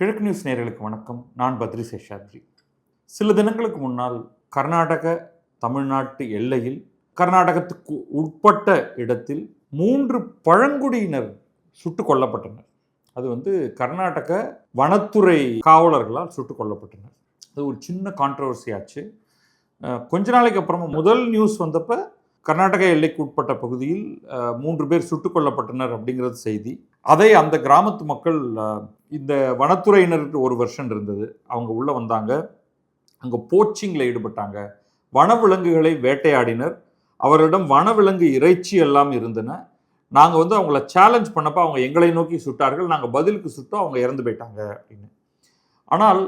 கிழக்கு நியூஸ் நேயர்களுக்கு வணக்கம். நான் பத்ரி சேஷாத்ரி. சில தினங்களுக்கு முன்னால் கர்நாடக தமிழ்நாட்டு எல்லையில் கர்நாடகத்துக்கு உட்பட்ட இடத்தில் 3 பழங்குடியினர் சுட்டுக் கொல்லப்பட்டனர். அது கர்நாடக வனத்துறை காவலர்களால் சுட்டுக் கொல்லப்பட்டனர். அது ஒரு சின்ன கான்ட்ரவர்சி ஆச்சு. கொஞ்ச நாளைக்கு அப்புறமா முதல் நியூஸ் வந்தப்போ கர்நாடக எல்லைக்கு உட்பட்ட பகுதியில் 3 பேர் சுட்டுக் கொல்லப்பட்டனர் அப்படிங்கிறது செய்தி. அதை அந்த கிராமத்து மக்கள், இந்த வனத்துறையினர் ஒரு வெர்ஷன் இருந்தது, அவங்க உள்ளே வந்தாங்க, அங்கே போச்சிங்கில் ஈடுபட்டாங்க, வனவிலங்குகளை வேட்டையாடினர், அவரிடம் வனவிலங்கு இறைச்சி எல்லாம் இருந்தன. நாங்கள் அவங்கள சேலஞ்ச் பண்ணப்போ அவங்க எங்களை நோக்கி சுட்டார்கள், நாங்கள் பதிலுக்கு சுட்டோம், அவங்க இறந்து போயிட்டாங்க அப்படின்னு. ஆனால்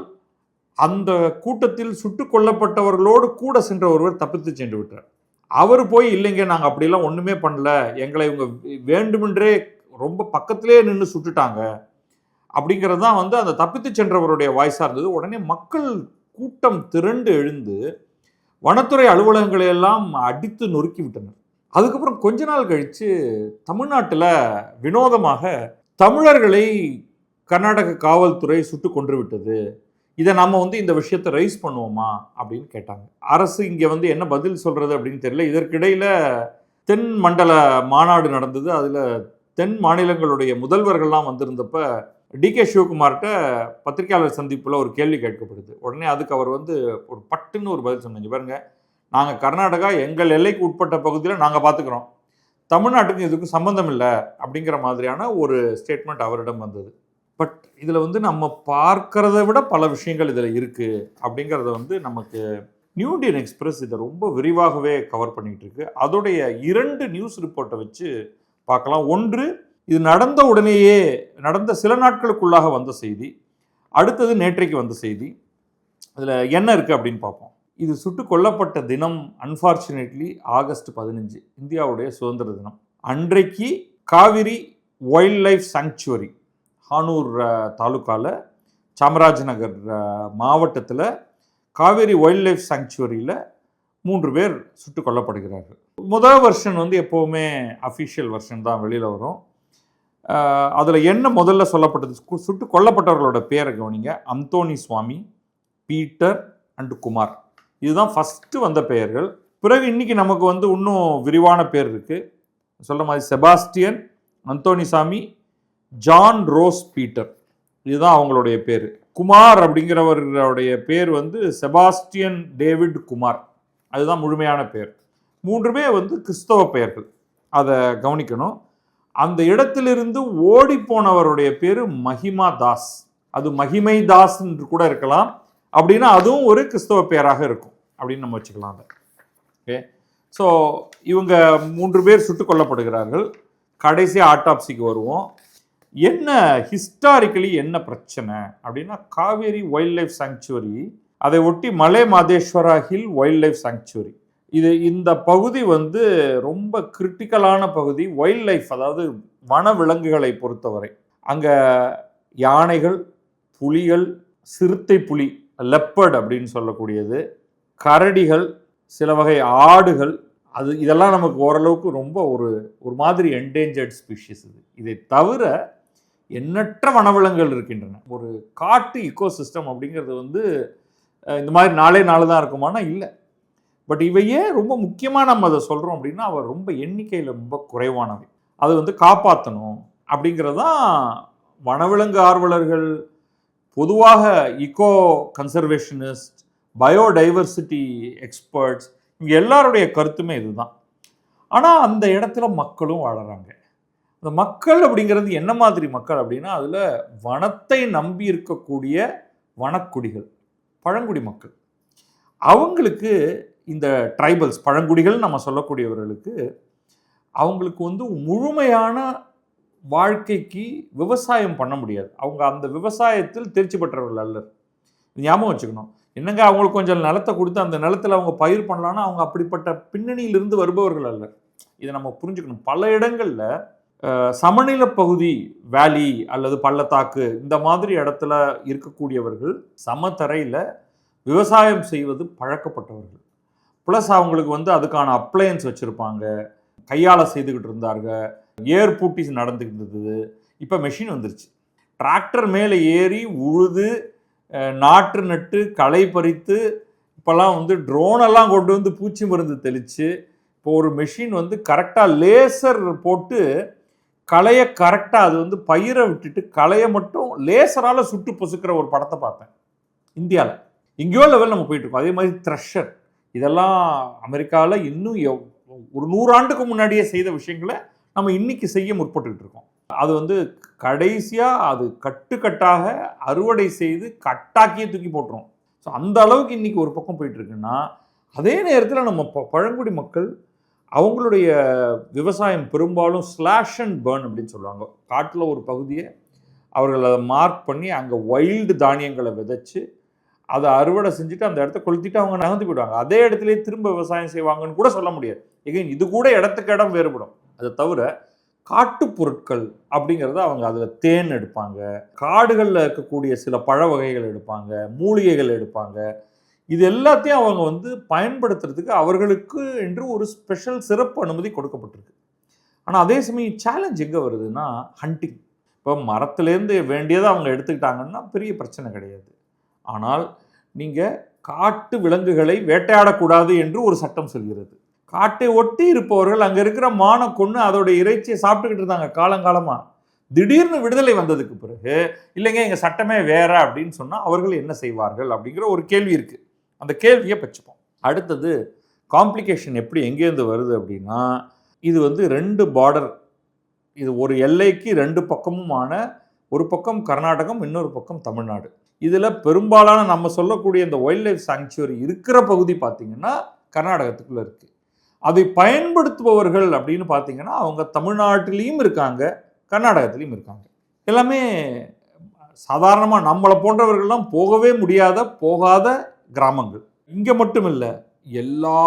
அந்த கூட்டத்தில் சுட்டுக் கொல்லப்பட்டவர்களோடு கூட சென்ற ஒருவர் தப்பித்து சென்று விட்டார். அவர் போய் இல்லைங்க, நாங்கள் அப்படிலாம் ஒன்றுமே பண்ணல, எங்களை இவங்க வேண்டுமென்றே ரொம்ப பக்கத்திலே நின்று சுட்டுட்டாங்க அப்படிங்கிறது தான் அந்த தப்பித்து சென்றவருடைய வாய்ஸாக இருந்தது. உடனே மக்கள் கூட்டம் திரண்டு எழுந்து வனத்துறை அலுவலகங்களை எல்லாம் அடித்து நொறுக்கி விட்டனர். அதுக்கப்புறம் கொஞ்ச நாள் கழித்து தமிழ்நாட்டில் வினோதமாக தமிழர்களை கர்நாடக காவல்துறை சுட்டு கொன்று விட்டது, இதை நம்ம இந்த விஷயத்தை ரைஸ் பண்ணுவோமா அப்படின்னு கேட்டாங்க. அரசு இங்கே என்ன பதில் சொல்கிறது அப்படின்னு தெரியல. இதற்கிடையில் தென் மண்டல மாநாடு நடந்தது. அதில் தென் மாநிலங்களுடைய முதல்வர்கள்லாம் வந்திருந்தப்ப DK சிவகுமார்கிட்ட பத்திரிகையாளர் சந்திப்பில் ஒரு கேள்வி கேட்கப்படுது. உடனே அதுக்கு அவர் ஒரு பட்டுன்னு ஒரு பதில் சொன்னாங்க. பாருங்க, நாங்கள் கர்நாடகா எங்கள் எல்லைக்கு உட்பட்ட பகுதியில் நாங்கள் பார்த்துக்கிறோம், தமிழ்நாட்டுக்கு இதுக்கு சம்பந்தம் இல்லை அப்படிங்கிற மாதிரியான ஒரு ஸ்டேட்மெண்ட் அவரிடம் வந்தது. பட் இதில் நம்ம பார்க்கறத விட பல விஷயங்கள் இதில் இருக்குது அப்படிங்கிறத நமக்கு நியூ இண்டியன் எக்ஸ்பிரஸ் இதை ரொம்ப விரிவாகவே கவர் பண்ணிகிட்டு இருக்கு. அதோடைய 2 நியூஸ் ரிப்போர்ட்டை வச்சு பார்க்கலாம். ஒன்று, இது நடந்த உடனேயே, நடந்த சில நாட்களுக்குள்ளாக வந்த செய்தி. அடுத்தது நேற்றைக்கு வந்த செய்தி. அதில் என்ன இருக்குது அப்படின்னு பார்ப்போம். இது சுட்டுக் கொல்லப்பட்ட தினம் அன்ஃபார்ச்சுனேட்லி ஆகஸ்ட் 15, இந்தியாவுடைய சுதந்திர தினம். அன்றைக்கு Kaveri wild life sanctuary, Hanur தாலுக்காவில், சாமராஜநகர் மாவட்டத்தில் காவேரி வைல்ட் லைஃப் சாங்சுவரியில் 3 பேர் சுட்டுக் கொல்லப்படுகிறார்கள். முதல் வெர்ஷன் எப்போவுமே அஃபிஷியல் வெர்ஷன் தான் வெளியில் வரும். அதில் என்ன முதல்ல சொல்லப்பட்டது, சுட்டு கொல்லப்பட்டவர்களோட பேரை கவனிங்க. அந்தோணி சுவாமி, பீட்டர் அண்ட் குமார், இதுதான் ஃபஸ்ட்டு வந்த பெயர்கள். பிறகு இன்றைக்கி நமக்கு இன்னும் விரிவான பேர் இருக்குது. சொல்கிற மாதிரி Sebastian, Anthonisamy, John Rose Peter, இதுதான் அவங்களுடைய பேர். குமார் அப்படிங்கிறவர்களுடைய பேர் செபாஸ்டியன் டேவிட் குமார், அதுதான் முழுமையான பேர். 3மே கிறிஸ்தவ பெயர்கள், அதை கவனிக்கணும். அந்த இடத்திலிருந்து ஓடி போனவருடைய பேர் மகிமா தாஸ். அது மகிமை தாஸ் என்று கூட இருக்கலாம், அப்படின்னா அதுவும் ஒரு கிறிஸ்தவ பெயராக இருக்கும் அப்படின்னு நம்ம வச்சுக்கலாம். ஓகே, ஸோ இவங்க 3 பேர் சுட்டுக் கொல்லப்படுகிறார்கள். கடைசி ஆட்டாப்சிக்கு வருவோம். என்ன ஹிஸ்டாரிக்கலி என்ன பிரச்சனை அப்படின்னா, காவேரி வைல்ட் லைஃப் சாங்சுவரி, அதை ஒட்டி Malai Madeshwara hill wild life sanctuary, இந்த பகுதி ரொம்ப கிரிட்டிக்கலான பகுதி. வைல்ட் லைஃப், அதாவது வனவிலங்குகளை பொறுத்தவரை அங்கே யானைகள், புலிகள், சிறுத்தை புலி, லெப்பர்ட் அப்படின்னு சொல்லக்கூடியது, கரடிகள், சில வகை ஆடுகள், இதெல்லாம் நமக்கு ஓரளவுக்கு ரொம்ப ஒரு மாதிரி என்டேஞ்சர்ட் ஸ்பீஷிஸ். இதை தவிர எண்ணற்ற வனவிலங்குகள் இருக்கின்றன. ஒரு காட்டு இக்கோசிஸ்டம் அப்படிங்கிறது இந்த மாதிரி நாளே தான் இருக்குமானா இல்லை. பட் இவையே ரொம்ப முக்கியமாக நம்ம அதை சொல்கிறோம் அப்படின்னா, அவர் ரொம்ப எண்ணிக்கையில் ரொம்ப குறைவானவை. அது காப்பாற்றணும் அப்படிங்கிறது தான் வனவிலங்கு ஆர்வலர்கள், பொதுவாக இக்கோ கன்சர்வேஷனிஸ்ட், பயோடைவர்சிட்டி எக்ஸ்பர்ட்ஸ், இங்கே எல்லாருடைய கருத்துமே இதுதான். ஆனால் அந்த இடத்துல மக்களும் வாழறாங்க. அந்த மக்கள் அப்படிங்கிறது என்ன மாதிரி மக்கள் அப்படின்னா, அதில் வனத்தை நம்பி இருக்கக்கூடிய வனக்குடிகள், பழங்குடி மக்கள். அவங்களுக்கு இந்த ட்ரைபல்ஸ், பழங்குடிகள் நம்ம சொல்லக்கூடியவர்களுக்கு, அவங்களுக்கு முழுமையான வாழ்க்கைக்கு விவசாயம் பண்ண முடியாது. அவங்க அந்த விவசாயத்தில் தேர்ச்சி பெற்றவர்கள் அல்ல. ஞாபகம் வச்சுக்கணும். என்னங்க, அவங்களுக்கு கொஞ்சம் நிலத்தை கொடுத்து அந்த நிலத்தில் அவங்க பயிர் பண்ணலான்னா அவங்க அப்படிப்பட்ட பின்னணியிலிருந்து வருபவர்கள் அல்ல. இதை நம்ம புரிஞ்சுக்கணும். பல இடங்களில் சமநில பகுதி, வேலி அல்லது பள்ளத்தாக்கு, இந்த மாதிரி இடத்துல இருக்கக்கூடியவர்கள் சமதரையில் விவசாயம் செய்வது பழக்கப்பட்டவர்கள். ப்ளஸ் அவங்களுக்கு அதுக்கான அப்ளையன்ஸ் வச்சுருப்பாங்க, கையால் செய்துக்கிட்டு இருந்தாங்க, ஏர் பூட்டி நடந்துக்கிட்டு இருந்தது. இப்போ மெஷின் வந்துருச்சு. டிராக்டர் மேலே ஏறி உழுது நாற்று நட்டு களை பறித்து இப்போல்லாம் வந்து ட்ரோனெல்லாம் கொண்டு வந்து பூச்சி மருந்து தெளித்து இப்போ ஒரு மெஷின் வந்து கரெக்டாக லேசர் போட்டு களையை கரெக்டாக அது வந்து பயிரை விட்டுட்டு களையை மட்டும் லேசரால் சுட்டு பொசுக்கிற ஒரு படத்தை பார்த்தேன் இந்தியாவில். எங்கேயோ லெவல் நம்ம போயிட்டுருக்கோம். அதே மாதிரி த்ரெஷர், இதெல்லாம் அமெரிக்காவில் இன்னும் ஒரு 100 ஆண்டுக்கு முன்னாடியே செய்த விஷயங்களை நம்ம இன்னைக்கு செய்ய முற்பட்டுக்கிட்டு இருக்கோம். அது வந்து கடைசியாக அது கட்டுக்கட்டாக அறுவடை செய்து கட்டாக்கியே தூக்கி போட்டுரும். ஸோ அந்த அளவுக்கு இன்றைக்கி ஒரு பக்கம் போயிட்டுருக்குன்னா, அதே நேரத்தில் நம்ம பழங்குடி மக்கள் அவங்களுடைய விவசாயம் பெரும்பாலும் ஸ்லாஷ் அண்ட் பர்ன் அப்படின்னு சொல்லுவாங்க. காட்டில் ஒரு பகுதியை அவர்கள் அதை மார்க் பண்ணி அங்கே வைல்டு தானியங்களை விதைச்சு அதை அறுவடை செஞ்சுட்டு அந்த இடத்த கொளுத்திட்டு அவங்க நகர்ந்து போயிடுவாங்க. அதே இடத்துலேயே திரும்ப விவசாயம் செய்வாங்கன்னு கூட சொல்ல முடியாது. இது கூட இடத்துக்கு இடம் வேறுபடும். அதை தவிர காட்டு பொருட்கள் அப்படிங்கிறத அவங்க அதில் தேன் எடுப்பாங்க, காடுகளில் இருக்கக்கூடிய சில பழ வகைகள் எடுப்பாங்க, மூலிகைகள் எடுப்பாங்க. இது எல்லாத்தையும் அவங்க வந்து பயன்படுத்துறதுக்கு அவர்களுக்கு என்று ஒரு ஸ்பெஷல் சிறப்பு அனுமதி கொடுக்கப்பட்டிருக்கு. ஆனால் அதே சமயம் சேலஞ்ச் எங்கே வருதுன்னா ஹண்டிங். இப்போ மரத்துலேருந்து வேண்டியதை அவங்க எடுத்துக்கிட்டாங்கன்னா பெரிய பிரச்சனை கிடையாது. ஆனால் நீங்கள் காட்டு விலங்குகளை வேட்டையாடக்கூடாது என்று ஒரு சட்டம் சொல்கிறது. காட்டை ஒட்டி இருப்பவர்கள் அங்கே இருக்கிற மானை கொன்று அதோட இறைச்சியை சாப்பிட்டுக்கிட்டு இருந்தாங்க காலங்காலமாக. திடீர்னு விடுதலை வந்ததுக்கு பிறகு இல்லைங்க எங்கள் சட்டமே வேற அப்படின்னு சொன்னால் அவர்கள் என்ன செய்வார்கள் அப்படிங்கிற ஒரு கேள்வி இருக்குது. அந்த கேள்வியை பச்சுப்போம். அடுத்தது காம்ப்ளிகேஷன் எப்படி எங்கேருந்து வருது அப்படின்னா, இது வந்து 2 பார்டர், இது ஒரு எல்லைக்கு 2 பக்கமுமான, ஒரு பக்கம் கர்நாடகம், இன்னொரு பக்கம் தமிழ்நாடு. இதில் பெரும்பாலான நம்ம சொல்லக்கூடிய இந்த வைல்ட் லைஃப் சாங்சுவரி இருக்கிற பகுதி பார்த்திங்கன்னா கர்நாடகத்துக்குள்ளே இருக்குது. அதை பயன்படுத்துபவர்கள் அப்படின்னு பார்த்தீங்கன்னா அவங்க தமிழ்நாட்டிலையும் இருக்காங்க, கர்நாடகத்திலையும் இருக்காங்க. எல்லாமே சாதாரணமாக நம்மளை போன்றவர்கள்லாம் போகவே போகாத கிராமங்கள். இங்கே மட்டும் இல்லை, எல்லா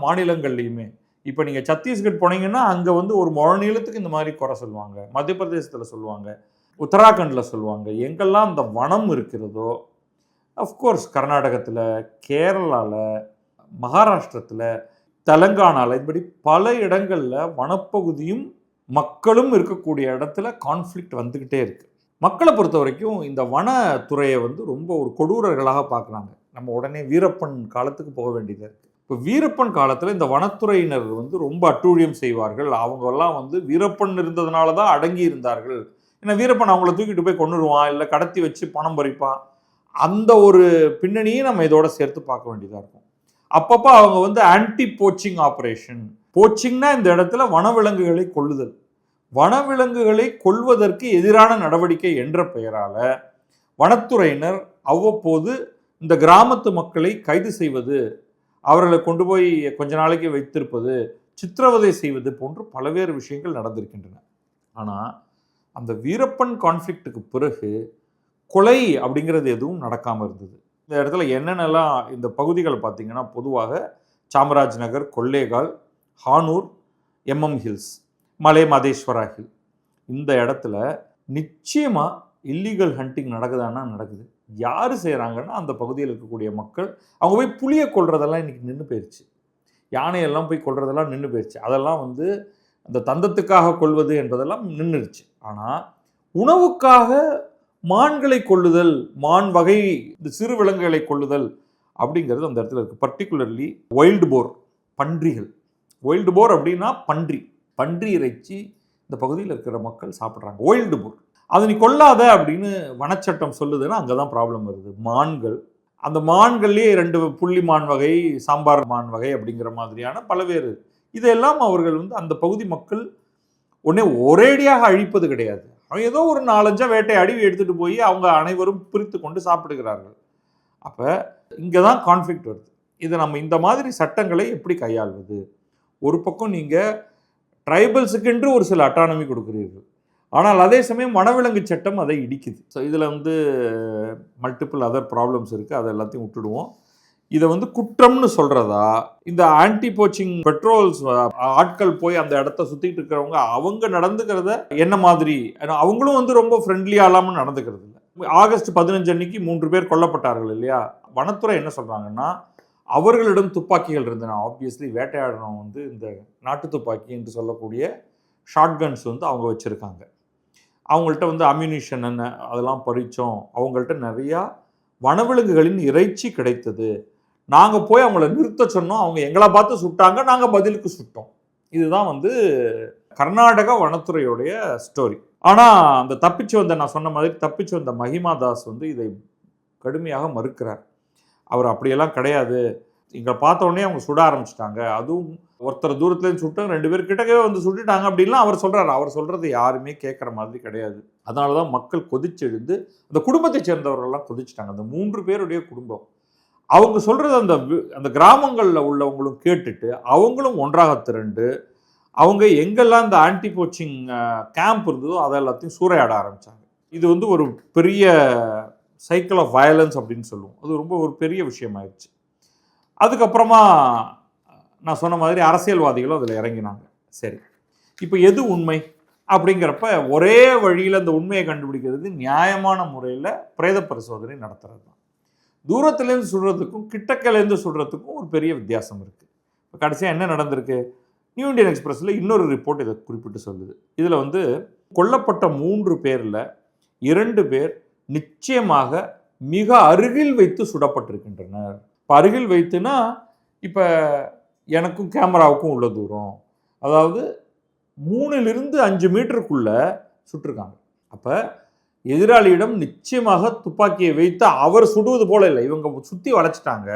மாநிலங்கள்லையுமே. இப்போ நீங்கள் சத்தீஸ்கட் போனீங்கன்னா அங்கே வந்து ஒரு முழு நீளத்துக்கு இந்த மாதிரி குறை சொல்லுவாங்க, மத்திய பிரதேசத்தில் சொல்லுவாங்க, உத்தராகண்டில் சொல்லுவாங்க. எங்கெல்லாம் இந்த வனம் இருக்கிறதோ, அஃப்கோர்ஸ் கர்நாடகத்தில், கேரளாவில், மகாராஷ்டிரத்தில், தெலங்கானாவில், இப்படி பல இடங்களில் வனப்பகுதியும் மக்களும் இருக்கக்கூடிய இடத்துல கான்ஃப்ளிக்ட் வந்துக்கிட்டே இருக்குது. மக்களை பொறுத்த வரைக்கும் இந்த வனத்துறையை வந்து ரொம்ப ஒரு கொடூரர்களாக பார்க்குறாங்க. நம்ம உடனே வீரப்பன் காலத்துக்கு போக வேண்டியதாக இருக்குது. இப்போ வீரப்பன் காலத்தில் இந்த வனத்துறையினர் வந்து ரொம்ப அட்டூழியம் செய்வார்கள். அவங்கெல்லாம் வந்து வீரப்பன் இருந்ததுனால தான் அடங்கி இருந்தார்கள். ஏன்னா வீரப்பன் அவங்கள தூக்கிட்டு போய் கொண்டுடுவான், இல்லை கடத்தி வச்சு பணம் பறிப்பான். அந்த ஒரு பின்னணியை நம்ம இதோட சேர்த்து பார்க்க வேண்டியதாக இருக்கும். அப்பப்போ அவங்க வந்து ஆன்டி போச்சிங் ஆப்ரேஷன், போச்சிங்னா இந்த இடத்துல வனவிலங்குகளை கொள்ளுதல், வனவிலங்குகளை கொள்வதற்கு எதிரான நடவடிக்கை என்ற பெயரால் வனத்துறையினர் அவ்வப்போது இந்த கிராமத்து மக்களை கைது செய்வது, அவர்களை கொண்டு போய் கொஞ்ச நாளைக்கு வைத்திருப்பது, சித்திரவதை செய்வது போன்று பல்வேறு விஷயங்கள் நடந்திருக்கின்றன. ஆனால் அந்த வீரப்பன் கான்ஃப்ளிக்ட்டுக்கு பிறகு கொலை அப்படிங்கிறது எதுவும் நடக்காமல் இருந்தது. இந்த இடத்துல என்னென்னலாம் இந்த பகுதிகளை பார்த்திங்கன்னா பொதுவாக சாமராஜ் நகர், கொள்ளேகால், ஹானூர், எம்எம் ஹில்ஸ், மலை மதேஸ்வரா ஹில், இந்த இடத்துல நிச்சயமாக இல்லீகல் ஹண்டிங் நடக்குதான்னா நடக்குது. யார் செய்கிறாங்கன்னா அந்த பகுதியில் இருக்கக்கூடிய மக்கள். அவங்க போய் புளியை கொள்றதெல்லாம் இன்றைக்கி நின்று போயிடுச்சு, யானையெல்லாம் போய் கொள்றதெல்லாம் நின்று போயிடுச்சு. அதெல்லாம் வந்து அந்த தந்தத்துக்காக கொள்வது என்பதெல்லாம் நின்றுடுச்சு. ஆனால் உணவுக்காக மான்களை கொள்ளுதல், மான் வகை இந்த சிறு விலங்குகளை கொள்ளுதல் அப்படிங்கிறது அந்த இடத்துல இருக்குது. பர்டிகுலர்லி வைல்டு போர், பன்றிகள். வைல்டு போர் அப்படின்னா பன்றி இறைச்சி இந்த பகுதியில் இருக்கிற மக்கள் சாப்பிட்றாங்க. வைல்டு போர் அது நீ கொள்ளாத அப்படின்னு வனச்சட்டம் சொல்லுதுன்னா அங்கே தான் ப்ராப்ளம் வருது. மான்கள், அந்த மான்கள்லேயே 2 புள்ளி மான் வகை, சாம்பார் மான் வகை அப்படிங்கிற மாதிரியான பல்வேறு, இதெல்லாம் அவர்கள் வந்து அந்த பகுதி மக்கள் ஒரேடியாக அழிப்பது கிடையாது. அவங்க ஏதோ ஒரு 4-5 வேட்டையாடி எடுத்துகிட்டு போய் அவங்க அனைவரும் பிரித்து கொண்டு சாப்பிடுகிறார்கள். அப்போ இங்கே தான் கான்ஃப்ளிக்ட் வருது. இதை நம்ம இந்த மாதிரி சட்டங்களை எப்படி கையாள்வது? ஒரு பக்கம் நீங்கள் ட்ரைபல்ஸுக்கென்று ஒரு சில அட்டானமி கொடுக்குறீர்கள், ஆனால் அதே சமயம் வனவிலங்கு சட்டம் அதை இடிக்குது. ஸோ இதில் வந்து மல்டிபிள் அதர் ப்ராப்ளம்ஸ் இருக்குது, அதை எல்லாத்தையும் விட்டுடுவோம். இதை வந்து குற்றம்னு சொல்கிறதா, இந்த ஆன்டி போச்சிங் பெட்ரோல்ஸ் ஆட்கள் போய் அந்த இடத்த சுற்றிட்டு இருக்கிறவங்க அவங்க நடந்துக்கிறத என்ன மாதிரி, அவங்களும் வந்து ரொம்ப ஃப்ரெண்ட்லியாக இல்லாமல் நடந்துக்கிறது இல்லை. ஆகஸ்ட் 15 அன்னைக்கு 3 பேர் கொல்லப்பட்டார்கள் இல்லையா? வனத்துறை என்ன சொல்கிறாங்கன்னா அவர்களிடம் துப்பாக்கிகள் இருந்தன. ஆப்வியஸ்லி வேட்டையாடுறவங்க வந்து இந்த நாட்டு துப்பாக்கி என்று சொல்லக்கூடிய ஷார்ட் கன்ஸ் வந்து அவங்க வச்சுருக்காங்க. அவங்கள்ட்ட வந்து அம்யூனிஷன் என்ன அதெல்லாம் பறித்தோம், அவங்கள்ட்ட நிறையா வனவிலங்குகளின் இறைச்சி கிடைத்தது, நாங்கள் போய் அவங்கள நிறுத்த சொன்னோம், அவங்க எங்களை பார்த்து சுட்டாங்க, நாங்கள் பதிலுக்கு சுட்டோம். இதுதான் வந்து கர்நாடக வனத்துறையுடைய ஸ்டோரி. ஆனால் அந்த தப்பிச்சு வந்த, நான் சொன்ன மாதிரி தப்பிச்சு வந்த மஹிமா தாஸ் வந்து இதை கடுமையாக மறுக்கிறார். அவர் அப்படியெல்லாம் கிடையாது, இங்கே பார்த்த உடனே அவங்க சுட ஆரம்பிச்சிட்டாங்க, அதுவும் ஒருத்தர் தூரத்துலேருந்து சுட்டாங்க, 2 பேர் கிட்டக்கவே வந்து சுட்டுட்டாங்க அப்படின்லாம் அவர் சொல்கிறார். அவர் சொல்கிறது யாருமே கேட்குற மாதிரி கிடையாது. அதனால தான் மக்கள் கொதிச்செழுந்து அந்த குடும்பத்தை சேர்ந்தவர்கள்லாம் கொதிச்சிட்டாங்க. அந்த 3 பேருடைய குடும்பம் அவங்க சொல்கிறது அந்த கிராமங்களில் உள்ளவங்களும் கேட்டுட்டு அவங்களும் ஒன்றாக திரண்டு அவங்க எங்கெல்லாம் இந்த ஆன்டி போச்சிங் கேம்ப் இருந்ததோ அதை எல்லாத்தையும் சூறையாட ஆரம்பித்தாங்க. இது வந்து ஒரு பெரிய சைக்கிள் ஆஃப் வயலன்ஸ் அப்படின்னு சொல்லுவோம். அது ரொம்ப ஒரு பெரிய விஷயமாயிடுச்சு. அதுக்கப்புறமா நான் சொன்ன மாதிரி அரசியல்வாதிகளும் அதில் இறங்கினாங்க. சரி, இப்போ எது உண்மை அப்படிங்கிறப்ப ஒரே வழியில் அந்த உண்மையை கண்டுபிடிக்கிறது நியாயமான முறையில் பிரேத பரிசோதனை நடத்துறது தான். தூரத்துலேருந்து சுடுறதுக்கும் கிட்டக்கிலேருந்து சுடுறதுக்கும் ஒரு பெரிய வித்தியாசம் இருக்குது. இப்போ கடைசியாக என்ன நடந்திருக்கு? நியூ இண்டியன் எக்ஸ்பிரஸில் இன்னொரு ரிப்போர்ட் இதை குறிப்பிட்டு சொல்லுது. இதில் வந்து கொல்லப்பட்ட 3 பேரில் 2 பேர் நிச்சயமாக மிக அருகில் வைத்து சுடப்பட்டிருக்கின்றனர். இப்போ அருகில் வைத்துனா இப்போ எனக்கும் கேமராவுக்கும் உள்ள தூரம், அதாவது 3லிருந்து 5 மீட்டருக்குள்ளே சுட்டிருக்காங்க. அப்போ எதிராளியிடம் நிச்சயமாக துப்பாக்கியை வைத்து அவர் சுடுவது போல இல்லை, இவங்க சுற்றி வளைச்சிட்டாங்க,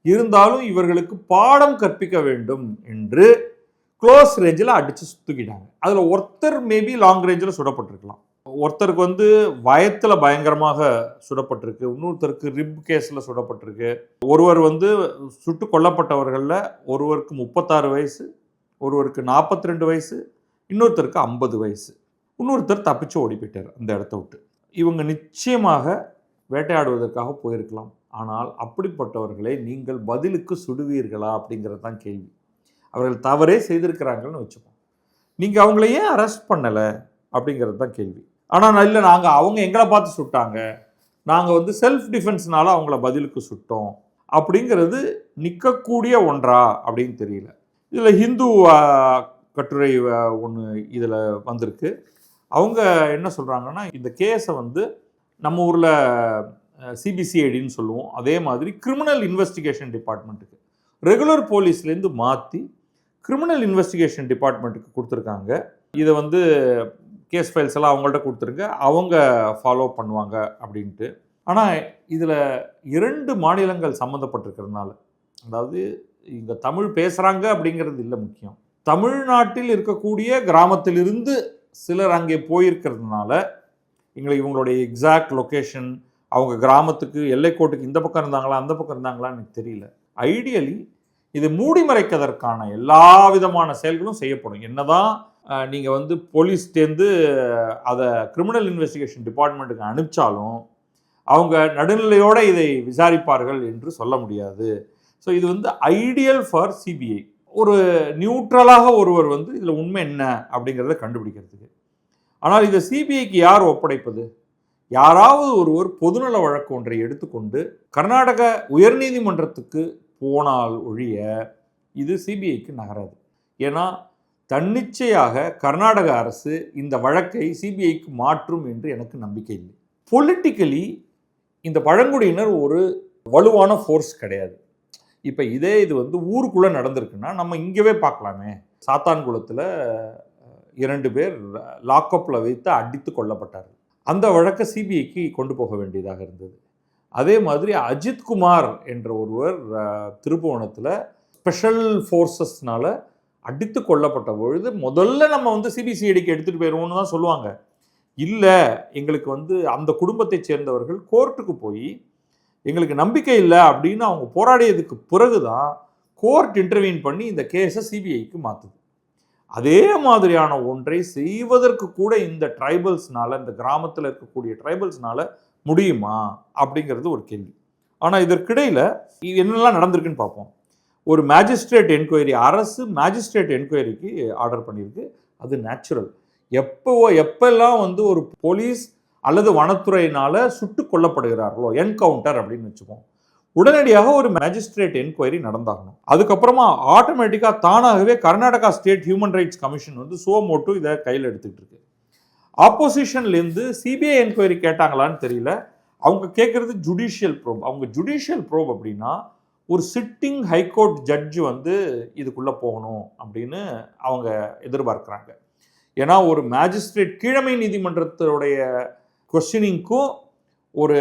இருந்தாலும் இவர்களுக்கு பாடம் கற்பிக்க வேண்டும் என்று க்ளோஸ் ரேஞ்சில் அடித்து சுத்துக்கிட்டாங்க. அதில் ஒருத்தர் மேபி லாங் ரேஞ்சில் சுடப்பட்டிருக்கலாம். ஒருத்தருக்கு வந்து வயத்தில் பயங்கரமாக சுடப்பட்டிருக்கு, இன்னொருத்தருக்கு ரிப் கேஸில் சுடப்பட்டிருக்கு. ஒருவர் வந்து சுட்டு கொல்லப்பட்டவர்களில் ஒருவருக்கு 36 வயசு, ஒருவருக்கு 42 வயசு, இன்னொருத்தருக்கு 50 வயசு. இன்னொருத்தர் தப்பிச்சு ஓடி போயிட்டார் அந்த இடத்த விட்டு. இவங்க நிச்சயமாக வேட்டையாடுவதற்காக போயிருக்கலாம். ஆனால் அப்படிப்பட்டவர்களை நீங்கள் பதிலுக்கு சுடுவீர்களா அப்படிங்கிறது தான் கேள்வி. அவர்கள் தவறே செய்திருக்கிறாங்கன்னு வச்சுப்போம், நீங்கள் அவங்கள ஏன் அரெஸ்ட் பண்ணலை அப்படிங்கிறது தான் கேள்வி. ஆனால் இல்லை, அவங்க எங்களை பார்த்து சுட்டாங்க, நாங்கள் வந்து செல்ஃப் டிஃபென்ஸ்னால அவங்கள பதிலுக்கு சுட்டோம் அப்படிங்கிறது நிற்கக்கூடிய ஒன்றா அப்படின்னு தெரியல. இதில் ஹிந்து கட்டுரை ஒன்று இதில் வந்திருக்கு. அவங்க என்ன சொல்கிறாங்கன்னா, இந்த கேஸை வந்து நம்ம ஊரில் சிபிசிஐடின்னு சொல்லுவோம், அதே மாதிரி கிரிமினல் இன்வெஸ்டிகேஷன் டிபார்ட்மெண்ட்டுக்கு ரெகுலர் போலீஸ்லேருந்து மாற்றி கிரிமினல் இன்வெஸ்டிகேஷன் டிபார்ட்மெண்ட்டுக்கு கொடுத்துருக்காங்க. இதை வந்து கேஸ் ஃபைல்ஸ் எல்லாம் அவங்கள்ட்ட கொடுத்துருங்க, அவங்க ஃபாலோ பண்ணுவாங்க அப்படின்ட்டு. ஆனால் இதில் 2 மாநிலங்கள் சம்மந்தப்பட்டிருக்கிறதுனால, அதாவது இங்கே தமிழ் பேசுகிறாங்க அப்படிங்கிறது இல்லை முக்கியம், தமிழ்நாட்டில் இருக்கக்கூடிய கிராமத்திலிருந்து சிலர் அங்கே போயிருக்கிறதுனால எங்களுக்கு இவங்களுடைய எக்ஸாக்ட் லொக்கேஷன், அவங்க கிராமத்துக்கு எல்லைக்கோட்டுக்கு இந்த பக்கம் இருந்தாங்களா அந்த பக்கம் இருந்தாங்களான்னு எனக்கு தெரியல. ஐடியலி இதை மூடி மறைக்கிறதற்கான எல்லா விதமான செயல்களும் செய்யப்படும். என்னதான் நீங்கள் வந்து போலீஸ்டேருந்து அதை கிரிமினல் இன்வெஸ்டிகேஷன் டிபார்ட்மெண்ட்டுக்கு அனுப்பிச்சாலும் அவங்க நடுநிலையோடு இதை விசாரிப்பார்கள் என்று சொல்ல முடியாது. ஸோ இது வந்து ஐடியல் ஃபார் சிபிஐ. ஒரு நியூட்ரலாக ஒருவர் வந்து இதில் உண்மை என்ன அப்படிங்கிறத கண்டுபிடிக்கிறதுக்கு. ஆனால் இதை சிபிஐக்கு யார் ஒப்படைப்பது? யாராவது ஒருவர் பொதுநல வழக்கு ஒன்றை எடுத்துக்கொண்டு கர்நாடக உயர்நீதிமன்றத்துக்கு போனால் ஒழிய இது சிபிஐக்கு நகராது. ஏன்னா தன்னிச்சையாக கர்நாடக அரசு இந்த வழக்கை சிபிஐக்கு மாற்றும் என்று எனக்கு நம்பிக்கை இல்லை. பொலிட்டிக்கலி இந்த பழங்குடியினர் ஒரு வலுவான ஃபோர்ஸ் கிடையாது. இப்போ இது வந்து ஊருக்குள்ளே நடந்திருக்குன்னா நம்ம இங்கேவே பார்க்கலாமே. சாத்தான்குளத்தில் 2 பேர் லாக்அப்பில் வைத்து அடித்து கொல்லப்பட்டார்கள். அந்த வழக்கை சிபிஐக்கு கொண்டு போக வேண்டியதாக இருந்தது. அதே மாதிரி அஜித்குமார் என்ற ஒருவர் திருப்புவனத்தில் ஸ்பெஷல் ஃபோர்ஸஸ்னால அடித்து கொல்லப்பட்ட பொழுது முதல்ல நம்ம வந்து சிபிசிஐடிக்கு எடுத்துகிட்டு போயிடுவோம்னு தான் சொல்லுவாங்க. இல்லை, எங்களுக்கு வந்து அந்த குடும்பத்தை சேர்ந்தவர்கள் கோர்ட்டுக்கு போய் எங்களுக்கு நம்பிக்கை இல்லை அப்படின்னு அவங்க போராடியதுக்கு பிறகு தான் கோர்ட் இன்டர்வீன் பண்ணி இந்த கேஸை சிபிஐக்கு மாற்றுது. அதே மாதிரியான ஒன்றை செய்வதற்கு கூட இந்த ட்ரைபல்ஸ்னால, இந்த கிராமத்தில் இருக்கக்கூடிய ட்ரைபல்ஸ்னால முடியுமா அப்படிங்கிறது ஒரு கேள்வி. ஆனால் இதற்கிடையில் என்னெல்லாம் நடந்திருக்குன்னு பார்ப்போம். ஒரு மேஜிஸ்ட்ரேட் என்கொயரி, அரசு மேஜிஸ்ட்ரேட் என்கொயரிக்கு ஆர்டர் பண்ணியிருக்கு. அது நேச்சுரல். எப்பெல்லாம் வந்து ஒரு போலீஸ் அல்லது வனத்துறையினால் சுட்டு கொல்லப்படுகிறார்களோ, என்கவுண்டர் அப்படின்னு வச்சுப்போம், உடனடியாக ஒரு மேஜிஸ்ட்ரேட் என்கொயரி நடந்தாகணும். அதுக்கப்புறமா ஆட்டோமேட்டிக்காக தானாகவே Karnataka state human rights commission வந்து சுவமோட்டோ இதை கையில் எடுத்துக்கிட்டு இருக்கு. ஆப்போசிஷன்லேருந்து சிபிஐ என்கொயரி கேட்டாங்களான்னு தெரியல. அவங்க கேட்குறது ஜுடிஷியல் ப்ரோப். அவங்க ஜுடிஷியல் ப்ரோப் அப்படின்னா ஒரு சிட்டிங் ஹைகோர்ட் ஜட்ஜு வந்து இதுக்குள்ளே போகணும் அப்படின்னு அவங்க எதிர்பார்க்குறாங்க. ஏன்னா ஒரு மேஜிஸ்ட்ரேட் கீழமை நீதிமன்றத்தினுடைய கொஸ்டினிங்க்கும் ஒரு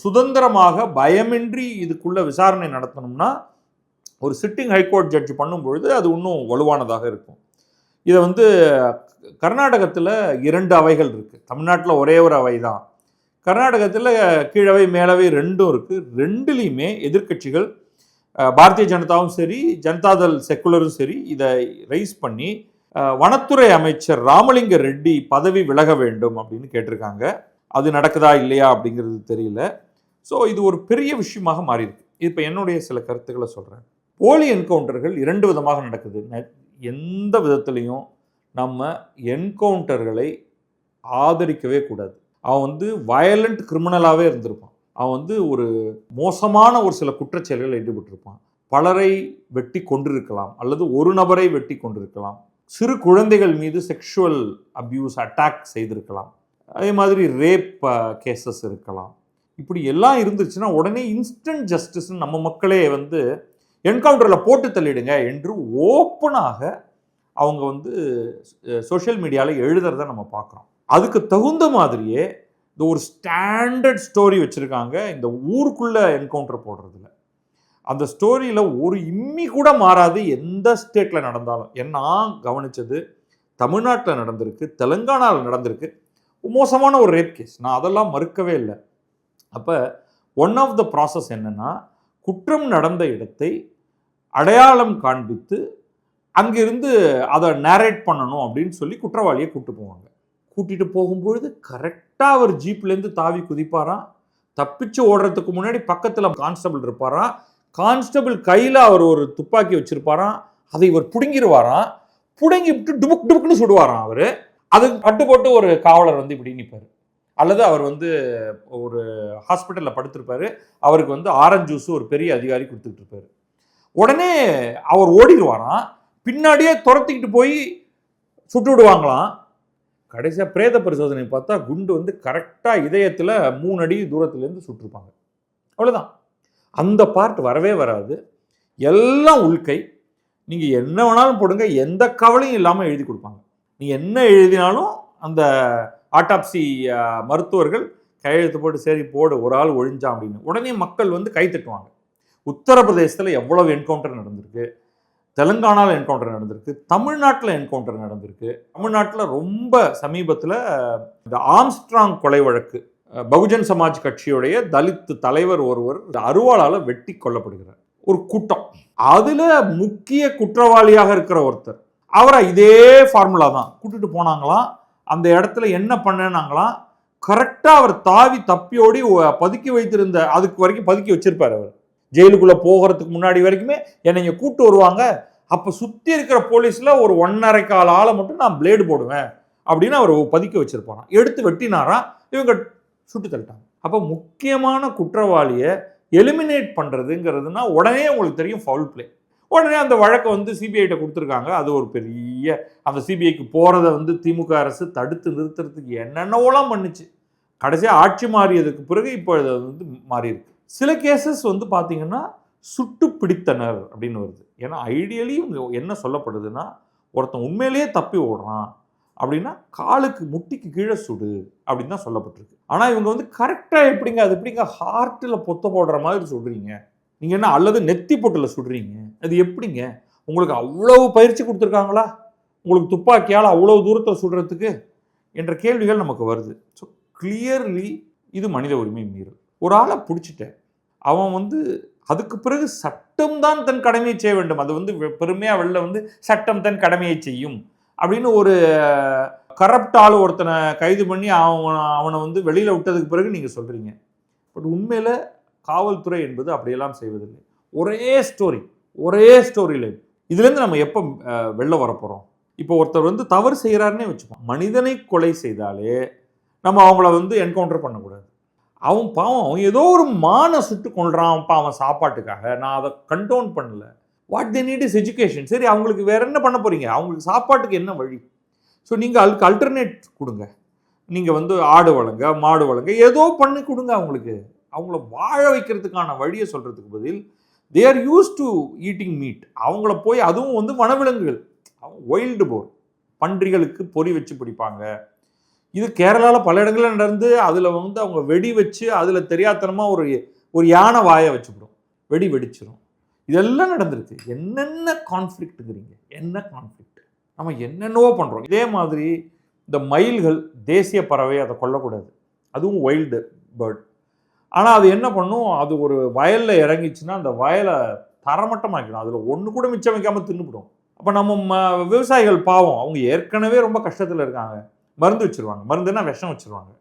சுதந்திரமாக பயமின்றி இதுக்குள்ள விசாரணை நடத்தணும்னா ஒரு சிட்டிங் ஹைகோர்ட் ஜட்ஜ் பண்ணும்பொழுது அது இன்னும் வலுவானதாக இருக்கும். இதை வந்து கர்நாடகத்தில் 2 அவைகள் இருக்குது. தமிழ்நாட்டில் ஒரே ஒரு அவை தான். கர்நாடகத்தில் கீழவை மேலவை 2ம் இருக்குது. 2லையுமே எதிர்க்கட்சிகள் பாரதிய ஜனதாவும் சரி, ஜனதாதள் செக்குலரும் சரி இதை ரைஸ் பண்ணி வனத்துறை அமைச்சர் ராமலிங்க ரெட்டி பதவி விலக வேண்டும் அப்படின்னு கேட்டிருக்காங்க. அது நடக்குதா இல்லையா அப்படிங்கிறது தெரியல. ஸோ இது ஒரு பெரிய விஷயமாக மாறியிருக்கு. இப்போ என்னுடைய சில கருத்துக்களை சொல்கிறேன். போலி என்கவுண்டர்கள் 2 விதமாக நடக்குது. எந்த விதத்துலையும் நம்ம என்கவுண்டர்களை ஆதரிக்கவே கூடாது. அவன் வந்து வயலண்ட் கிரிமினலாகவே இருந்திருப்பான். அவன் வந்து ஒரு மோசமான ஒரு சில குற்றச்செயல்களில் ஈடுபட்டிருப்பான். பலரை வெட்டி கொண்டிருக்கலாம், அல்லது ஒரு நபரை வெட்டி கொண்டிருக்கலாம். சிறு குழந்தைகள் மீது செக்ஷுவல் அப்யூஸ் அட்டாக் செய்திருக்கலாம். அதே மாதிரி ரேப் கேசஸ் இருக்கலாம். இப்படி எல்லாம் இருந்துச்சுன்னா உடனே இன்ஸ்டன்ட் ஜஸ்டிஸ்ன்னு நம்ம மக்களே வந்து என்கவுண்டரில் போட்டு தள்ளிடுங்க என்று ஓப்பனாக அவங்க வந்து சோஷியல் மீடியாவில் எழுதுறத நம்ம பார்க்குறோம். அதுக்கு தகுந்த மாதிரியே இந்த ஒரு ஸ்டாண்டர்ட் ஸ்டோரி வச்சுருக்காங்க இந்த ஊருக்குள்ளே என்கவுண்டர் போடுறதுல. அந்த ஸ்டோரியில் ஒரு இம்மி கூட மாறாது எந்த ஸ்டேட்டில் நடந்தாலும். நான் கவனித்தது தமிழ்நாட்டில் நடந்திருக்கு, தெலுங்கானாவில் நடந்திருக்கு. மோசமான ஒரு ரேப் கேஸ், நான் அதெல்லாம் மறுக்கவே இல்லை. அப்போ ஒன் ஆஃப் த ப்ராசஸ் என்னென்னா, குற்றம் நடந்த இடத்தை அடையாளம் காண்பித்து அங்கிருந்து அதை நேரேட் பண்ணணும் அப்படின்னு சொல்லி குற்றவாளியை கூப்பிட்டு போவாங்க. கூட்டிகிட்டு போகும்பொழுது கரெக்டாக அவர் ஜீப்லேருந்து தாவி குதிப்பாராம். தப்பிச்சு ஓடுறதுக்கு முன்னாடி பக்கத்தில் கான்ஸ்டபிள் இருப்பாராம். கான்ஸ்டபிள் கையில் அவர் ஒரு துப்பாக்கி வச்சுருப்பாராம். அதை இவர் பிடுங்கிடுவாராம். பிடுங்கி விட்டு டுபுக் டுபுக்குன்னு சுடுவாராம். அவர் அதுக்கு பட்டு ஒரு காவலர் வந்து இப்படி நிற்பார். அல்லது அவர் வந்து ஒரு ஹாஸ்பிட்டலில் படுத்திருப்பார். அவருக்கு வந்து ஆரஞ்சு ஜூஸ் ஒரு பெரிய அதிகாரி கொடுத்துட்டு இருப்பார். உடனே அவர் ஓடிடுவாராம். பின்னாடியே துரத்திக்கிட்டு போய் சுட்டு விடுவாங்களாம். கடைசியாக பிரேத பரிசோதனை பார்த்தா குண்டு வந்து கரெக்டாக இதயத்தில் 3 அடி தூரத்துலேருந்து சுட்டிருப்பாங்க. அவ்வளோதான். அந்த பார்ட் வரவே வராது. எல்லாம் உள்கை. நீங்கள் என்ன வேணாலும் போடுங்க, எந்த கவலையும் இல்லாமல் எழுதி கொடுப்பாங்க. நீங்கள் என்ன எழுதினாலும் அந்த ஆட்டாப்சி மருத்துவர்கள் கையெழுத்து போட்டு சரி போடு ஒரு ஆள் ஒழிஞ்சான் அப்படின்னு உடனே மக்கள் வந்து கை தட்டுவாங்க. உத்தரப்பிரதேசத்தில் எவ்வளவு என்கவுண்டர் நடந்திருக்கு, தெலுங்கானாவில் என்கவுண்டர் நடந்திருக்கு, தமிழ்நாட்டில் என்கவுண்டர் நடந்திருக்கு. தமிழ்நாட்டில் ரொம்ப சமீபத்தில் இந்த ஆம்ஸ்ட்ராங் கொலை வழக்கு, பகுஜன் சமாஜ் கட்சியுடைய தலித் தலைவர் ஒருவர் அருவாளால் வெட்டி கொல்லப்படுகிறார். ஒரு கூட்டம், அதில் முக்கிய குற்றவாளியாக இருக்கிற ஒருத்தர், அவரை இதே ஃபார்முலா தான் கூட்டிட்டு போனாங்களாம். அந்த இடத்துல என்ன பண்ணாங்களாம், கரெக்டாக அவர் தாவி தப்பியோடி பதுக்கி வைத்திருந்த, அதுக்கு வரைக்கும் பதுக்கி வச்சிருப்பார். அவர் ஜெயிலுக்குள்ளே போகிறதுக்கு முன்னாடி வரைக்குமே என்னை இங்கே கூப்பிட்டு வருவாங்க, அப்போ சுற்றி இருக்கிற போலீஸில் ஒரு 1.5 கால் ஆளை மட்டும் நான் பிளேடு போடுவேன் அப்படின்னு அவர் பதுக்கி வச்சிருப்பாராம். எடுத்து வெட்டினாராம். இவங்க சுட்டு தள்ளிட்டாங்க. அப்போ முக்கியமான குற்றவாளியை எலிமினேட் பண்ணுறதுங்கிறதுனா உடனே உங்களுக்கு தெரியும் ஃபவுல் பிளே. உடனே அந்த வழக்கை வந்து சிபிஐட்ட கொடுத்துருக்காங்க. அது ஒரு பெரிய, அந்த சிபிஐக்கு போகிறத வந்து திமுக அரசு தடுத்து நிறுத்துறதுக்கு என்னென்னவோலாம் பண்ணுச்சு. கடைசியாக ஆட்சி மாறியதுக்கு பிறகு இப்போ இது வந்து மாறியிருக்கு. சில கேசஸ் வந்து பார்த்தீங்கன்னா சுட்டு பிடித்தனர் அப்படின்னு வருது. ஏன்னா ஐடியலி என்ன சொல்லப்படுதுன்னா, ஒருத்தன் உண்மையிலேயே தப்பி ஓடுறான் அப்படின்னா காலுக்கு முட்டிக்கு கீழே சுடு அப்படின்னு தான் சொல்லப்பட்டிருக்கு. ஆனால் இவங்க வந்து கரெக்டாக எப்படிங்க, அது எப்படிங்க ஹார்ட்டில் பொத்த போடுற மாதிரி சொல்கிறீங்க நீங்கள், என்ன அல்லது நெத்தி பொட்டில் சுடுறீங்க, அது எப்படிங்க? உங்களுக்கு அவ்வளவு பயிற்சி கொடுத்துருக்காங்களா உங்களுக்கு துப்பாக்கியால் அவ்வளோ தூரத்தில் சுடுறதுக்கு என்ற கேள்விகள் நமக்கு வருது. ஸோ கிளியர்லி இது மனித உரிமை மீறல். ஒரு ஆளை பிடிச்சிட்டேன், அவன் வந்து அதுக்கு பிறகு சட்டம் தான் தன் கடமையை செய்ய வேண்டும். அது வந்து பெருமையாக வெளில வந்து சட்டம் தன் கடமையை செய்யும் அப்படின்னு ஒரு கரப்ட் ஆள் ஒருத்தனை கைது பண்ணி அவனை வந்து வெளியில் விட்டதுக்கு பிறகு நீங்கள் சொல்கிறீங்க. பட் உண்மையில் காவல்துறை என்பது அப்படியெல்லாம் செய்வதில்லை. ஒரே ஸ்டோரி லைன். இதுலேருந்து நம்ம எப்போ வெளில வரப்போகிறோம்? இப்போ ஒருத்தர் வந்து தவறு செய்கிறாருன்னே வச்சுப்போம். மனிதனை கொலை செய்தாலே நம்ம அவங்கள வந்து என்கவுண்டர் பண்ணக்கூடாது. அவன் பாவம், அவன் ஏதோ ஒரு மானை சுட்டு கொள்றான் அவன் சாப்பாட்டுக்காக. நான் அதை கண்டோன் பண்ணல. What they need is education. சரி, அவங்களுக்கு வேற என்ன பண்ண போறீங்க? அவங்களுக்கு சாப்பாட்டுக்கு என்ன வழி? ஸோ நீங்கள் அதுக்கு அல்டர்னேட் கொடுங்க. நீங்கள் வந்து ஆடு வளங்க, மாடு வளங்க, ஏதோ பண்ணி கொடுங்க அவங்களுக்கு. அவங்கள வாழ வைக்கிறதுக்கான வழியை சொல்கிறதுக்கு பதில் they are use to eating meet. அவங்கள போய் அதுவும் வந்து வனவிலங்குகள், ஒயில்டு போர், பன்றிகளுக்கு பொறி வச்சு பிடிப்பாங்க. இது கேரளாவில் பல இடங்களில் நடந்து அதில் வந்து அவங்க வெடி வச்சு அதில் தெரியாத்தனமாக ஒரு யானை வாயை வச்சுவிடும், வெடி வெடிச்சிடும். இதெல்லாம் நடந்திருக்கு. என்னென்ன கான்ஃப்ளிக்ட்டுங்கிறீங்க, என்ன கான்ஃப்ளிக்ட்? நம்ம என்னென்னவோ பண்ணுறோம். இதே மாதிரி இந்த மயில்கள் தேசிய பறவை, அதை கொல்லக்கூடாது, அதுவும் வைல்டு பேர்ட். ஆனால் அது என்ன பண்ணும், அது ஒரு வயலில் இறங்கிச்சுன்னா அந்த வயலை தரமட்டமாக்கிடும், அதில் ஒன்று கூட மிச்சம் வைக்காமல் தின்னுபிடும். அப்போ நம்ம விவசாயிகள் பாவம், அவங்க ஏற்கனவே ரொம்ப கஷ்டத்தில் இருக்காங்க, மருந்து வச்சுருவாங்க, மருந்துன்னா விஷம் வச்சுருவாங்க.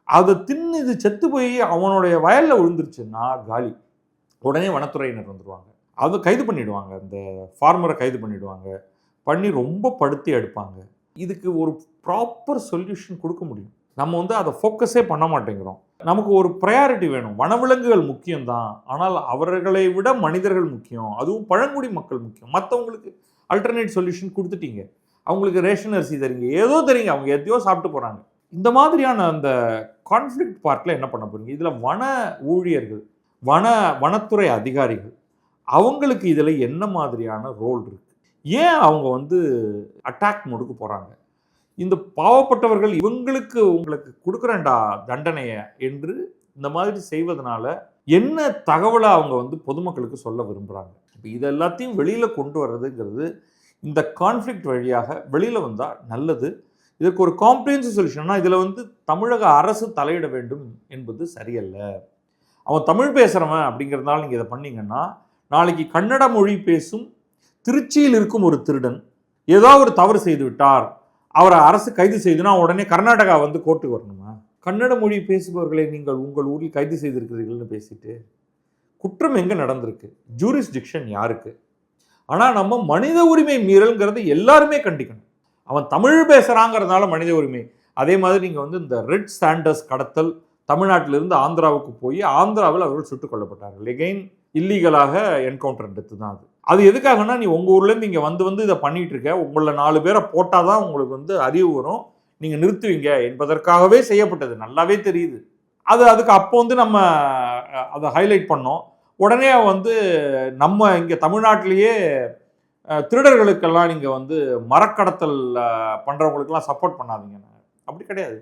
அதை தின்னு இது செத்து போய் அவனுடைய வயலில் விழுந்துருச்சுன்னா காலி. உடனே வனத்துறையினர் வந்துடுவாங்க, அதை கைது பண்ணிவிடுவாங்க, அந்த ஃபார்மரை கைது பண்ணிவிடுவாங்க, பண்ணி ரொம்ப படுத்தி எடுப்பாங்க. இதுக்கு ஒரு ப்ராப்பர் சொல்யூஷன் கொடுக்க முடியும். நம்ம வந்து அதை ஃபோக்கஸே பண்ண மாட்டேங்கிறோம். நமக்கு ஒரு ப்ரையாரிட்டி வேணும். வனவிலங்குகள் முக்கியம்தான், ஆனால் அவர்களை விட மனிதர்கள் முக்கியம், அதுவும் பழங்குடி மக்கள் முக்கியம். மற்றவங்களுக்கு அல்டர்னேட் சொல்யூஷன் கொடுத்துட்டீங்க, அவங்களுக்கு ரேஷன் அரிசி தரீங்க, ஏதோ தரீங்க, அவங்க எதையோ சாப்பிட்டு போகிறாங்க. இந்த மாதிரியான அந்த கான்ஃப்ளிக்ட் பார்ட்டில் என்ன பண்ண போகிறீங்க? இதில் வன ஊழியர்கள், வனத்துறை அதிகாரிகள், அவங்களுக்கு இதில் என்ன மாதிரியான ரோல் இருக்குது? ஏன் அவங்க வந்து அட்டாக் மோடுக்கு போகிறாங்க? இந்த பாவப்பட்டவர்கள் இவங்களுக்கு உங்களுக்கு கொடுக்குறேன்டா தண்டனையை என்று இந்த மாதிரி செய்வதனால என்ன தகவலை அவங்க வந்து பொதுமக்களுக்கு சொல்ல விரும்புகிறாங்க? இப்போ இது எல்லாத்தையும் வெளியில் கொண்டு வர்றதுங்கிறது இந்த கான்ஃப்ளிக்ட் வழியாக வெளியில் வந்தால் நல்லது. இதற்கு ஒரு காம்ப்ரிஹென்சிவ் சொல்யூஷன்னா இதில் வந்து தமிழக அரசு தலையிட வேண்டும் என்பது சரியல்ல. அவன் தமிழ் பேசுகிறவன் அப்படிங்கிறதுனால நீங்கள் இதை பண்ணீங்கன்னா, நாளைக்கு கன்னட மொழி பேசும் திருச்சியில் இருக்கும் ஒரு திருடன் ஏதோ ஒரு தவறு செய்து விட்டார், அவரை அரசு கைது செய்துனா உடனே கர்நாடகா வந்து கோர்ட்டுக்கு வரணுமா? கன்னட மொழி பேசுபவர்களை நீங்கள் உங்கள் ஊரில் கைது செய்திருக்கிறீர்கள்னு பேசிட்டு குற்றம் எங்கே நடந்திருக்கு? ஜூரிஸ்டிக்ஷன் யாருக்கு? ஆனால் நம்ம மனித உரிமை மீறல்ங்கிறது எல்லாருமே கண்டிக்கணும். அவன் தமிழ் பேசுகிறாங்கிறதுனால மனித உரிமை. அதே மாதிரி நீங்கள் வந்து இந்த ரெட் சாண்டர்ஸ் கடத்தல், தமிழ்நாட்டிலிருந்து ஆந்திராவுக்கு போய் ஆந்திராவில் அவர்கள் சுட்டுக் கொல்லப்பட்டார்கள். எகெயின் இல்லீகலாக என்கவுண்டர் டெத்து தான் அது. அது எதுக்காகனா, நீ உங்கள் ஊர்லேருந்து இங்கே வந்து இதை பண்ணிகிட்டு இருக்க, உங்களை 4 பேரை போட்டால் தான் உங்களுக்கு வந்து அறிவு வரும், நீங்கள் நிறுத்துவீங்க என்பதற்காகவே செய்யப்பட்டது, நல்லாவே தெரியுது. அதுக்கு அப்போ வந்து நம்ம அதை ஹைலைட் பண்ணோம். உடனே வந்து நம்ம இங்கே தமிழ்நாட்டிலேயே திருடர்களுக்கெல்லாம் நீங்கள் வந்து மரக்கடத்தல் பண்ணுறவங்களுக்கெல்லாம் சப்போர்ட் பண்ணாதீங்க. அப்படி கிடையாது.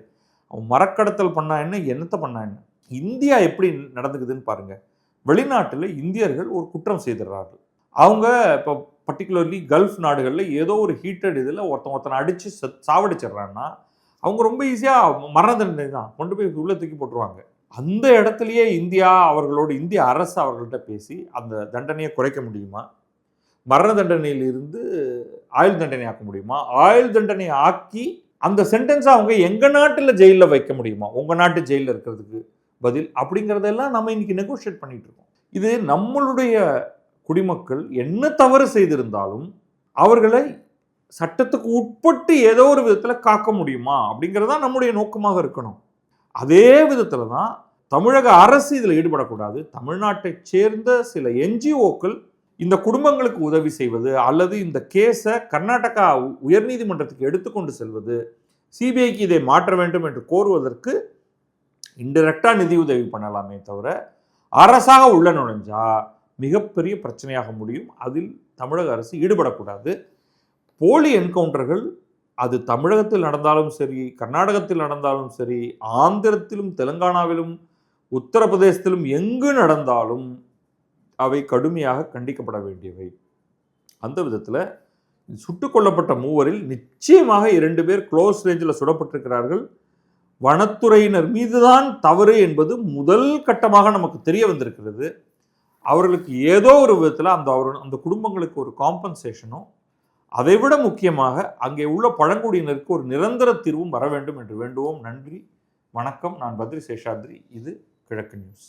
அவன் மரக்கடத்தல் பண்ணா என்ன, என்னத்தை பண்ணா என்ன? இந்தியா எப்படி நடந்துக்குதுன்னு பாருங்கள். வெளிநாட்டில் இந்தியர்கள் ஒரு குற்றம் செய்திடுறார்கள். அவங்க இப்போ பர்டிகுலர்லி கல்ஃப் நாடுகளில் ஏதோ ஒரு ஹீட்டட் இதில் ஒருத்தனை அடித்து சாவடிச்சிட்றான்னா அவங்க ரொம்ப ஈஸியாக மரண தண்டனை தான் கொண்டு போய் உள்ளே தூக்கி போட்டுருவாங்க. அந்த இடத்துலையே இந்திய அரசு அவர்கள்ட்ட பேசி அந்த தண்டனையை குறைக்க முடியுமா? மரண தண்டனையிலிருந்து ஆயுள் தண்டனை ஆக்க முடியுமா? ஆயுள் தண்டனை ஆக்கி அந்த சென்டென்ஸை அவங்க எங்கள் நாட்டில் ஜெயிலில் வைக்க முடியுமா? உங்கள் நாட்டு ஜெயிலில் இருக்கிறதுக்கு பதில் அப்படிங்கிறதெல்லாம் நம்ம இன்னைக்கு நெகோஷியேட் பண்ணிட்டு இருக்கோம். இது நம்மளுடைய குடிமக்கள் என்ன தவறு செய்திருந்தாலும் அவர்களை சட்டத்துக்கு உட்பட்டு ஏதோ ஒரு விதத்தில் காக்க முடியுமா அப்படிங்கிறது தான் நம்முடைய நோக்கமாக இருக்கணும். அதே விதத்தில் தான் தமிழக அரசு இதில் ஈடுபடக்கூடாது. தமிழ்நாட்டை சேர்ந்த சில என்ஜிஓக்கள் இந்த குடும்பங்களுக்கு உதவி செய்வது அல்லது இந்த கேஸை கர்நாடகா உயர்நீதிமன்றத்துக்கு எடுத்துக்கொண்டு செல்வது, சிபிஐக்கு இதை மாற்ற வேண்டும் என்று கோருவதற்கு இன்டெரக்டாக நிதி உதவி பண்ணலாமே தவிர அரசாக உள்ள நுழைஞ்சா மிகப்பெரிய பிரச்சனையாக முடியும். அதில் தமிழக அரசு ஈடுபடக்கூடாது. போலி என்கவுண்டர்கள் அது தமிழகத்தில் நடந்தாலும் சரி, கர்நாடகத்தில் நடந்தாலும் சரி, ஆந்திரத்திலும் தெலுங்கானாவிலும் உத்தரப்பிரதேசத்திலும் எங்கு நடந்தாலும் அவை கடுமையாக கண்டிக்கப்பட வேண்டியவை. அந்த விதத்தில் சுட்டுக் கொல்லப்பட்ட 3 நிச்சயமாக 2 பேர் க்ளோஸ் ரேஞ்சில் சுடப்பட்டிருக்கிறார்கள். வனத்துறையினர் மீதுதான் தவறு என்பது முதல் கட்டமாக நமக்கு தெரிய வந்திருக்கிறது. அவர்களுக்கு ஏதோ ஒரு விதத்தில் அந்த குடும்பங்களுக்கு ஒரு காம்பன்சேஷனும், அதைவிட முக்கியமாக அங்கே உள்ள பழங்குடியினருக்கு ஒரு நிரந்தர தீர்வும் வர வேண்டும் என்று வேண்டுவோம். நன்றி, வணக்கம். நான் பத்ரி சேஷாத்ரி. இது கிழக்கு நியூஸ்.